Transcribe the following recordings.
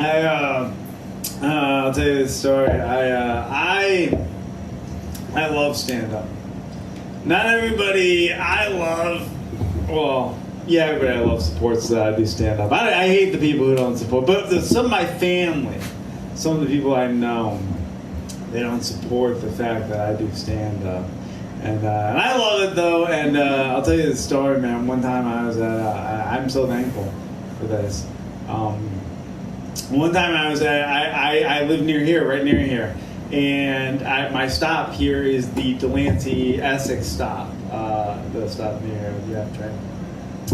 I'll tell you this story. I love stand-up. Not everybody I love, well, yeah, everybody I love supports that I do stand-up. I hate the people who don't support, but some of my family, some of the people I know, they don't support the fact that I do stand-up. And I love it, though, and I'll tell you the story, man. One time I was at, I'm so thankful for this. One time I was at, I live near here, right near here, and my stop here is the Delancey Essex stop, the stop near the F train.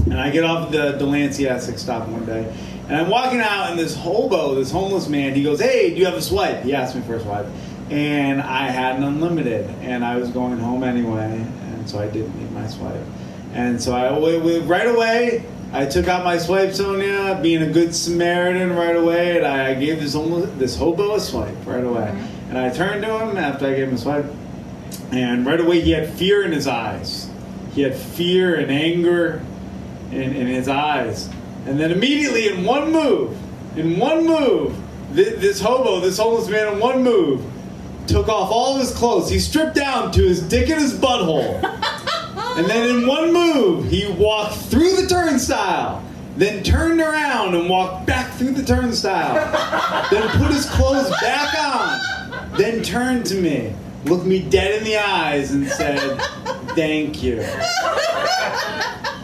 And I get off the Delancey Essex stop one day, and I'm walking out, and this hobo, this homeless man, he goes, "Hey, do you have a swipe?" He asked me for a swipe, and I had an unlimited, and I was going home anyway, and so I didn't need my swipe. And so right away, I took out my swipe, Sonia, being a good Samaritan right away, and I gave this hobo a swipe right away. And I turned to him after I gave him a swipe, and right away he had fear in his eyes. He had fear and anger in his eyes. And then immediately in one move, this hobo, this homeless man in one move, took off all of his clothes. He stripped down to his dick and his butthole. And then in one move, he walked through the turnstile, then turned around and walked back through the turnstile, then put his clothes back on, then turned to me, looked me dead in the eyes and said, "Thank you."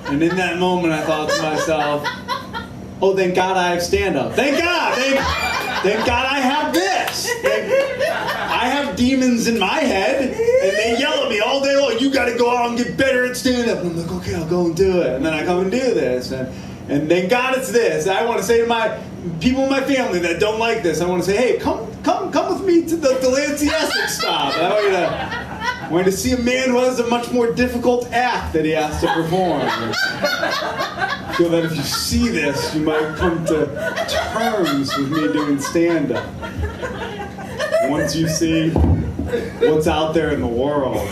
And in that moment, I thought to myself, oh, thank God I have stand-up. Thank God. Thank God I have this. I have demons in my head, and they yell at me all day long, "You got to go out and get better at stand-up." And I'm like, okay, I'll go and do it. And then I come and do this. And thank God it's this. I want to say to my people in my family that don't like this, I want to say, hey, come with me to the Delancey Essex stop. I want you to see a man who has a much more difficult act that he has to perform. So that if you see this, you might come to terms with me doing stand-up. Once you see what's out there in the world.